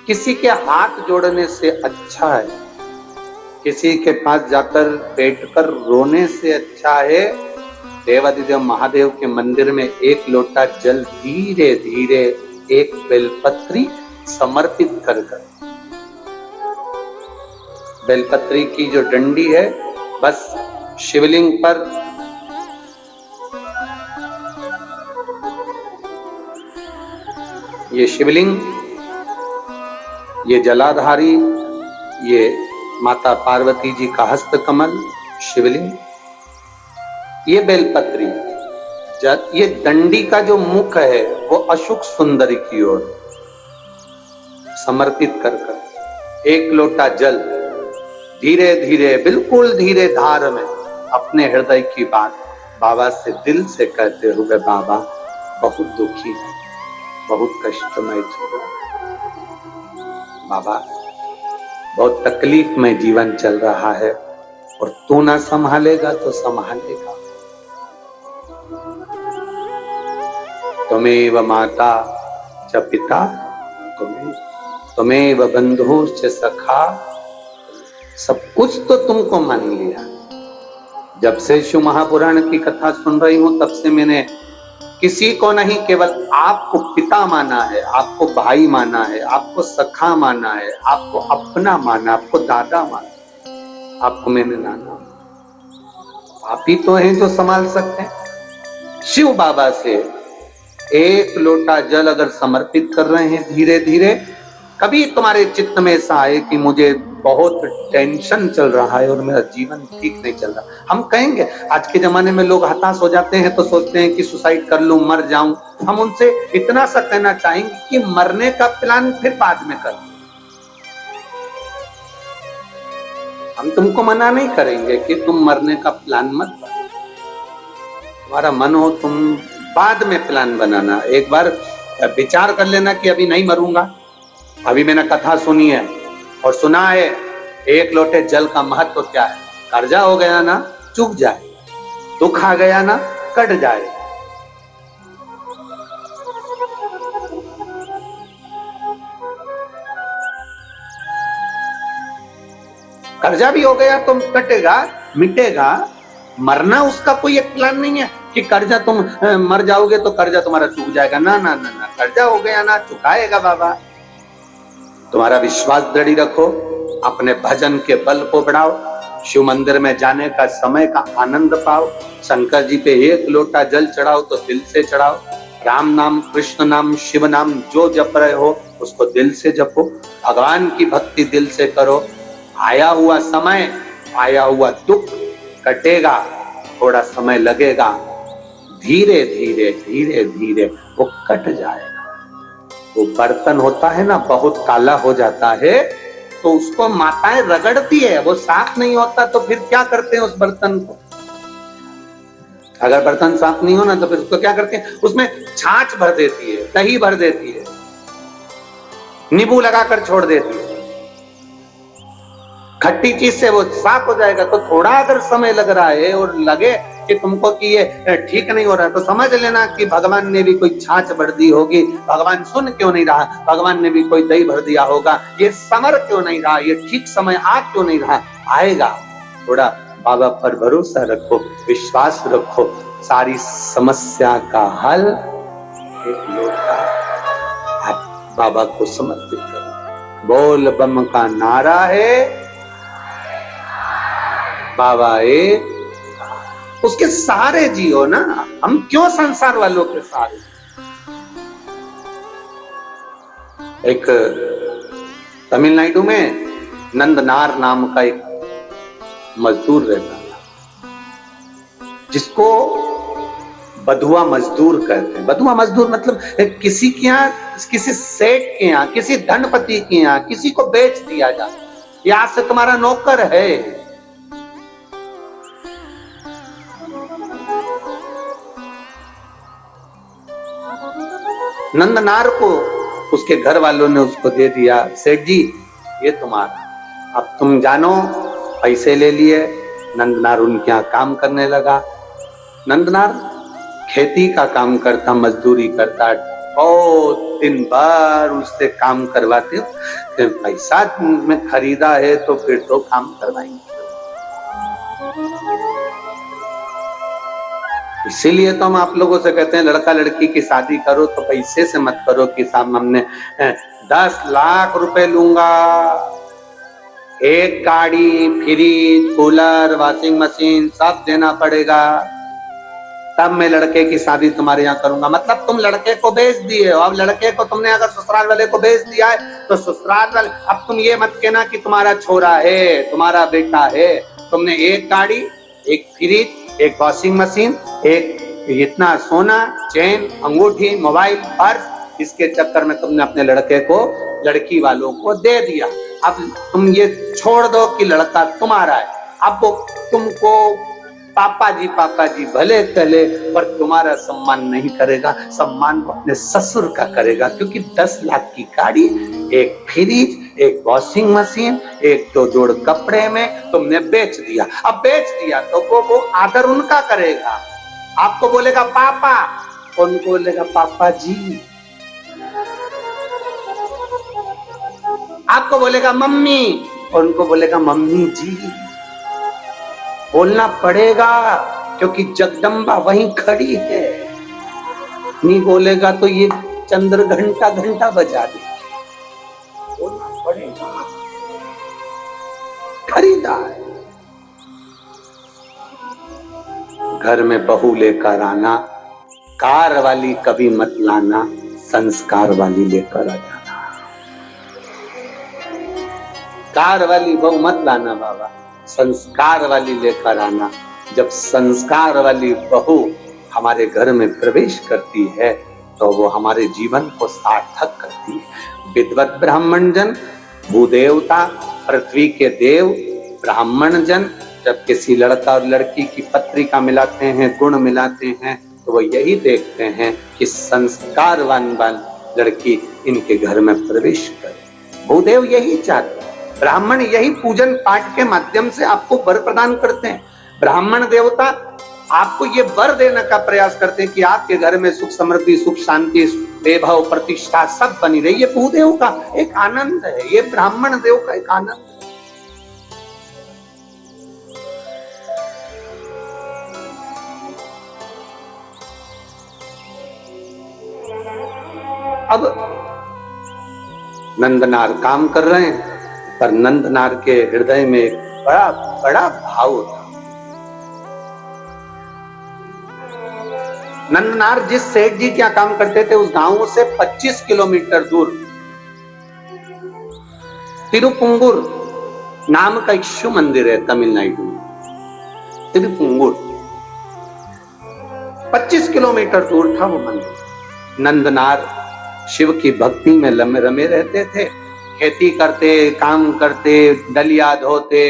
किसी के हाथ जोड़ने से अच्छा है, किसी के पास जाकर बैठकर रोने से अच्छा है देवादिदेव महादेव के मंदिर में एक लोटा जल धीरे धीरे एक बेलपत्री समर्पित कर बेलपत्री की जो डंडी है बस शिवलिंग पर ये शिवलिंग, ये जलाधारी, ये माता पार्वती जी का हस्त कमल शिवलिंग, ये बेलपत्री, ये दंडी का जो मुख है वो अशुक सुंदरी की ओर समर्पित कर एक लोटा जल धीरे धीरे बिल्कुल धीरे धार में अपने हृदय की बात बाबा से दिल से कहते हुए, बाबा बहुत दुखी है, बहुत कष्टमय जीवन, बाबा बहुत तकलीफ में जीवन चल रहा है और तू ना संभालेगा तो संभालेगा। त्वमेव माता च पिता त्वमेव बंधु च सखा, सब कुछ तो तुमको मान लिया। जब से शिव महापुराण की कथा सुन रही हूं तब से मैंने किसी को नहीं, केवल आपको पिता माना है, आपको भाई माना है, आपको सखा माना है, आपको अपना माना, आपको दादा माना, आपको मैंने नाना। आप ही तो हैं जो संभाल सकते हैं। शिव बाबा से एक लोटा जल अगर समर्पित कर रहे हैं धीरे धीरे, कभी तुम्हारे चित्त में ऐसा आए कि मुझे बहुत टेंशन चल रहा है और मेरा जीवन ठीक नहीं चल रहा, हम कहेंगे, आज के जमाने में लोग हताश हो जाते हैं तो सोचते हैं कि सुसाइड कर लूं, मर जाऊं। हम उनसे इतना सा कहना चाहेंगे कि मरने का प्लान फिर बाद में कर। हम तुमको मना नहीं करेंगे कि तुम मरने का प्लान मत बनाओ, तुम्हारा मन हो तुम बाद में प्लान बनाना। एक बार विचार कर लेना कि अभी नहीं मरूंगा। अभी मैंने कथा सुनी है और सुना है एक लोटे जल का महत्व क्या है। कर्जा हो गया ना चुक जाए, दुख आ गया ना कट जाए। कर्जा भी हो गया तो कटेगा, मिटेगा। मरना उसका कोई एक प्लान नहीं है कि कर्जा तुम मर जाओगे तो कर्जा तुम्हारा चुक जाएगा। ना ना ना ना, कर्जा हो गया ना चुकाएगा बाबा। तुम्हारा विश्वास दृढ़ रखो, अपने भजन के बल को बढ़ाओ, शिव मंदिर में जाने का समय का आनंद पाओ, शंकर जी पे एक लोटा जल चढ़ाओ तो दिल से चढ़ाओ। राम नाम, कृष्ण नाम, शिव नाम जो जप रहे हो उसको दिल से जपो, भगवान की भक्ति दिल से करो। आया हुआ समय, आया हुआ दुख कटेगा, थोड़ा समय लगेगा, धीरे धीरे धीरे धीरे वो कट जाएगा। वो बर्तन होता है ना बहुत काला हो जाता है तो उसको माताएं रगड़ती है, वो साफ नहीं होता तो फिर क्या करते हैं उस बर्तन को। अगर बर्तन साफ नहीं हो ना तो फिर उसको क्या करते हैं, उसमें छाछ भर देती है, दही भर देती है, नींबू लगाकर छोड़ देती है, खट्टी चीज से वो साफ हो जाएगा। तो थोड़ा अगर समय लग रहा है और लगे कि तुमको कि ये ठीक नहीं हो रहा तो समझ लेना कि भगवान ने भी कोई छाछ भर दी होगी। भगवान सुन क्यों नहीं रहा, भगवान ने भी कोई दही भर दिया होगा। ये समर क्यों नहीं रहा, ये ठीक समय आ क्यों नहीं रहा, आएगा। थोड़ा बाबा पर भरोसा रखो, विश्वास रखो, सारी समस्या का हल एक लोटा आप बाबा को समर्पित करो। बोल बम का नारा है, बाबा एक, उसके सहारे जियो ना। हम क्यों संसार वालों के सहारे। एक तमिलनाडु में नंदनार नाम का एक मजदूर रहता था जिसको बधुआ मजदूर कहते हैं। बधुआ मजदूर मतलब किसी के यहाँ, किसी सेठ के यहाँ, किसी धनपति के यहाँ किसी को बेच दिया जाता, ये आज से तुम्हारा नौकर है। नंदनार को उसके घर वालों ने उसको दे दिया, सेठ जी ये तुम्हारा, अब तुम जानो। पैसे ले लिए, नंदनार उनके यहाँ काम करने लगा। नंदनार खेती का काम करता, मजदूरी करता, बहुत दिन भर उससे काम करवाते हो, तो पैसा में खरीदा है तो फिर तो काम करवाएंगे। इसीलिए तो हम आप लोगों से कहते हैं लड़का लड़की की शादी करो तो पैसे से मत करो कि साहब हमने 10 लाख रुपए लूंगा, एक गाड़ी, फ्रिज, कूलर, वॉशिंग मशीन सब देना पड़ेगा, तब मैं लड़के की शादी तुम्हारे यहाँ करूंगा। मतलब तुम लड़के को बेच दिए हो। अब लड़के को तुमने अगर ससुराल वाले को बेच दिया है तो ससुराल वाले, अब तुम ये मत कहना कि तुम्हारा छोरा है, तुम्हारा बेटा है। तुमने एक गाड़ी, एक फ्रिज, एक वॉशिंग मशीन, एक इतना सोना, चेन, अंगूठी, मोबाइल, पर्स, इसके चक्कर में तुमने अपने लड़के को लड़की वालों को दे दिया। अब तुम ये छोड़ दो कि लड़का तुम्हारा है। अब वो तुमको पापा जी भले कहले, पर तुम्हारा सम्मान नहीं करेगा, सम्मान वो अपने ससुर का करेगा। क्योंकि 10 लाख की गाड़ी, एक फ्रिज, एक वॉशिंग मशीन, एक 2 जोड़ कपड़े में तुमने बेच दिया। अब बेच दिया तो वो आदर उनका करेगा। आपको बोलेगा पापा, उनको बोलेगा पापा जी। आपको बोलेगा मम्मी, उनको बोलेगा मम्मी जी। बोलना पड़ेगा क्योंकि जगदम्बा वहीं खड़ी है। नहीं बोलेगा तो ये चंद्र घंटा घंटा बजा दे। बोलना पड़ेगा, खरीदार। घर में बहू लेकर आना, कार वाली कभी मत लाना, संस्कार वाली लेकर आ जाना। कार वाली बहू मत लाना बाबा, संस्कार वाली लेकर आना। जब संस्कार वाली बहू हमारे घर में प्रवेश करती है तो वो हमारे जीवन को सार्थक करती है। विद्वत ब्राह्मण जन, भूदेवता, पृथ्वी के देव, ब्राह्मण जन जब किसी लड़का और लड़की की पत्रिका मिलाते हैं, गुण मिलाते हैं, तो वो यही देखते हैं कि संस्कारवान लड़की इनके घर में प्रवेश करे। भूदेव यही चाहते हैं। ब्राह्मण यही पूजन पाठ के माध्यम से आपको वर प्रदान करते हैं। ब्राह्मण देवता आपको ये वर देने का प्रयास करते हैं कि आपके घर में सुख समृद्धि, सुख शांति, वैभव, प्रतिष्ठा सब बनी रही। ये भूदेव का एक आनंद है, ये ब्राह्मण देव का एक आनंद है। अब नंदनार काम कर रहे हैं, पर नंदनार के हृदय में एक बड़ा बड़ा भाव था। नंदनार जिस सेठ जी क्या काम करते थे उस गांव से 25 किलोमीटर दूर तिरुपुंगुर नाम का एक शिव मंदिर है तमिलनाडु में। तिरुपुंगुर 25 किलोमीटर दूर था वो मंदिर। नंदनार शिव की भक्ति में रमे रहते थे, खेती करते, काम करते, डलिया धोते।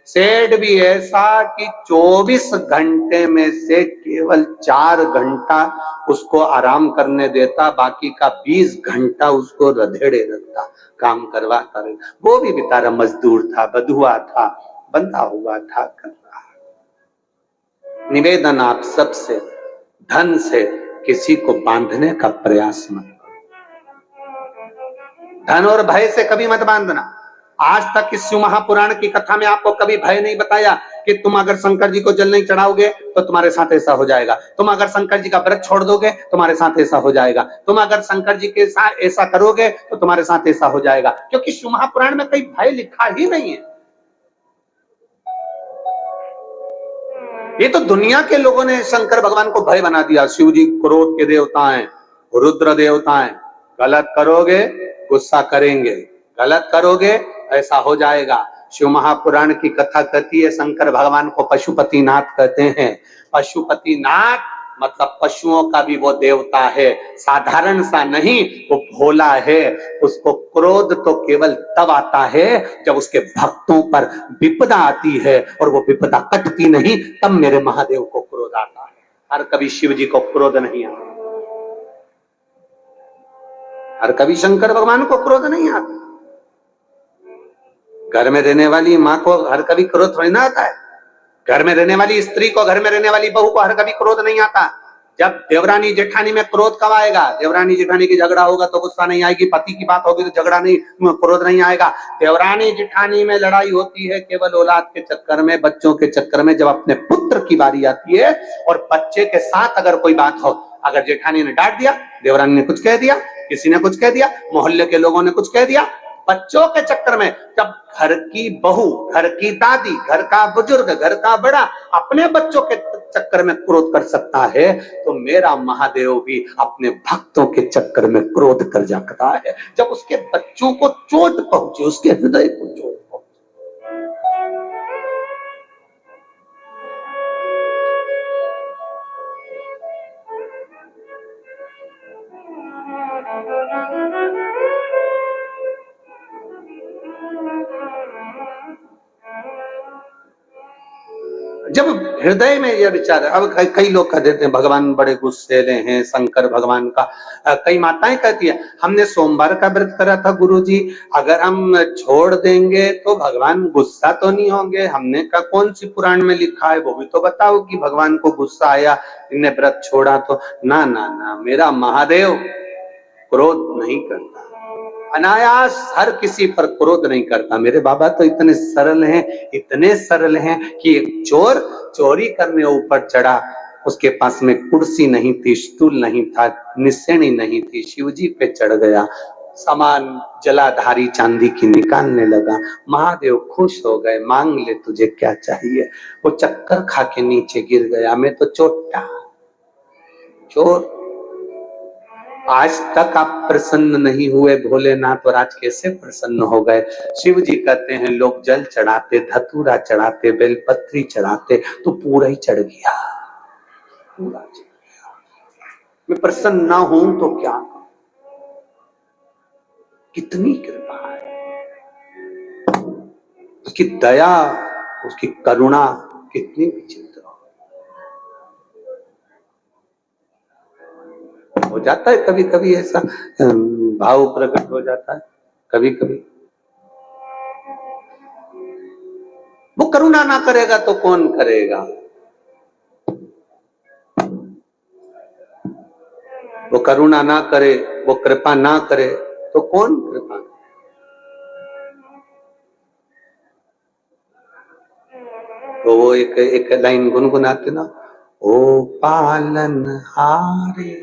सेठ भी ऐसा कि 24 घंटे में से केवल 4 घंटा उसको आराम करने देता, बाकी का 20 घंटा उसको रधेड़े रखता, काम करवाता रहे। वो भी बेचारा मजदूर था, बधुआ था, बंधा हुआ था, कर रहा। निवेदन आप सबसे, धन से किसी को बांधने का प्रयास मत, धन और भय से कभी मत बांधना। आज तक इस शिव महापुराण की कथा में आपको कभी भय नहीं बताया कि तुम अगर शंकर जी को जल नहीं चढ़ाओगे तो तुम्हारे साथ ऐसा हो जाएगा, तुम अगर शंकर जी का व्रत छोड़ दोगे तुम्हारे साथ ऐसा हो जाएगा, तुम अगर शंकर जी के साथ ऐसा करोगे तो तुम्हारे साथ ऐसा हो जाएगा। क्योंकि शिव महापुराण में कोई भय लिखा ही नहीं है। ये तो दुनिया के लोगों ने शंकर भगवान को भय बना दिया। शिव जी क्रोध के देवता हैं, रुद्र देवता हैं, गलत करोगे गुस्सा करेंगे, गलत करोगे ऐसा हो जाएगा। शिव महापुराण की कथा कहती है शंकर भगवान को पशुपतिनाथ कहते हैं। पशुपतिनाथ मतलब पशुओं का भी वो देवता है, साधारण सा नहीं, वो भोला है। उसको क्रोध तो केवल तब आता है जब उसके भक्तों पर विपदा आती है, और वो विपदा कटती नहीं, तब मेरे महादेव को क्रोध आता है। हर कभी शिव जी को क्रोध नहीं आता, हर कभी शंकर भगवान को क्रोध नहीं आता। घर में रहने वाली माँ को हर कभी क्रोध थोड़ी ना आता है। घर में रहने वाली स्त्री को, घर में रहने वाली बहू को हर कभी क्रोध नहीं आता। जब देवरानी जेठानी में क्रोध कब आएगा? देवरानी जेठानी की झगड़ा होगा तो गुस्सा नहीं आएगी, पति की बात होगी तो झगड़ा नहीं, क्रोध नहीं आएगा। देवरानी जेठानी में लड़ाई होती है केवल औलाद के चक्कर में, बच्चों के चक्कर में। जब अपने पुत्र की बारी आती है और बच्चे के साथ अगर कोई बात हो, अगर जेठानी ने डांट दिया, देवरानी ने कुछ कह दिया, किसी ने कुछ कह दिया, मोहल्ले के लोगों ने कुछ कह दिया, बच्चों के चक्कर में, जब घर की बहू, घर की दादी, घर का बुजुर्ग, घर का बड़ा अपने बच्चों के चक्कर में क्रोध कर सकता है, तो मेरा महादेव भी अपने भक्तों के चक्कर में क्रोध कर सकता है। जब उसके बच्चों को चोट पहुंचे, उसके हृदय को चोट पहुंचे। जब हृदय में यह विचार, अब कई लोग कह देते हैं भगवान बड़े गुस्सेले हैं, शंकर भगवान का, कई माताएं कहती है हमने सोमवार का व्रत करा था गुरुजी, अगर हम छोड़ देंगे तो भगवान गुस्सा तो नहीं होंगे? हमने कहा कौन सी पुराण में लिखा है, वो भी तो बताओ कि भगवान को गुस्सा आया, इन्हें व्रत छोड़ा तो। ना ना ना, मेरा महादेव क्रोध नहीं करता, अनायास हर किसी पर क्रोध नहीं करता। मेरे बाबा तो इतने सरल हैं, इतने सरल हैं कि एक चोर चोरी करने ऊपर चढ़ा, उसके पास में कुर्सी नहीं थी, स्टूल नहीं था, निसेनी नहीं थी, शिवजी पे चढ़ गया, सामान जलाधारी चांदी की निकालने लगा, महादेव खुश हो गए, मांग ले तुझे क्या चाहिए। वो चक्कर खा के नीचे गिर गया, मैं तो चोटा चोर। आज तक आप प्रसन्न नहीं हुए भोलेनाथ, और आज कैसे प्रसन्न हो गए? शिव जी कहते हैं लोग जल चढ़ाते, धतूरा चढ़ाते, बेलपत्री चढ़ाते, तो पूरा ही चढ़ गया, पूरा चढ़ गया। मैं प्रसन्न ना हूं तो क्या? कितनी कृपा है, उसकी दया, उसकी करुणा कितनी विचित्र हो जाता है। कभी कभी ऐसा भाव प्रकट हो जाता है, कभी कभी। वो करुणा ना करेगा तो कौन करेगा? वो करुणा ना करे, वो कृपा ना करे तो कौन कृपा? तो वो एक लाइन गुनगुनाते ना, ओ पालन हारे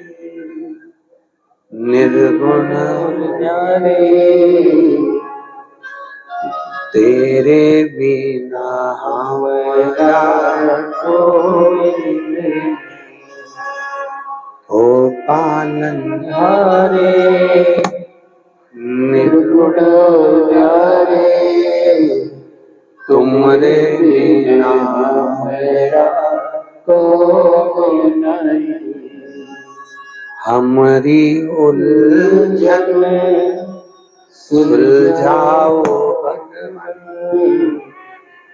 निर्गुण न्यारे, तेरे बिना हमारा कोई नहीं। ओ पालन हारे निर्गुण न्यारे, तुमरे बिना मेरा कोई नहीं। हमारी उलझन सुलझाओ भगवान,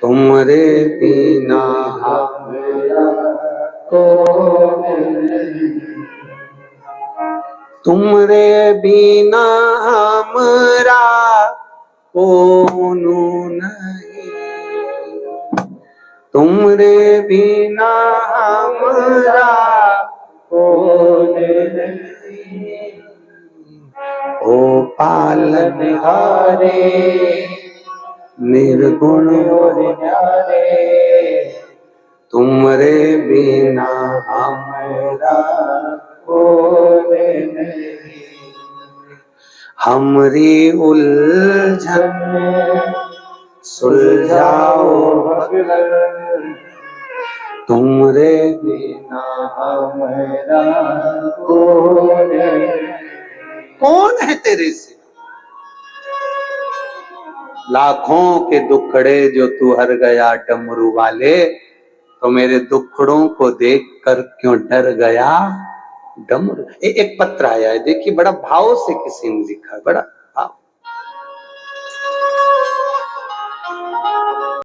तुमरे बिना हमारा कोई नहीं। तुमरे बिना हमारा कौन नहीं, तुमरे बिना हमारा कौन नहीं। ओ पालनहारे निर्गुण और न्यारे, तुमरे बिना हमारा कौन नहीं। हमरी उलझन सुलझाओ भगवान, तुमरे बिना हमारा कौन है? कौन है तेरे से? लाखों के दुखड़े जो तू हर गया डमरू वाले, तो मेरे दुखड़ों को देखकर क्यों डर गया डमरू? एक पत्र आया है, देखिए बड़ा भाव से किसी ने लिखा, बड़ा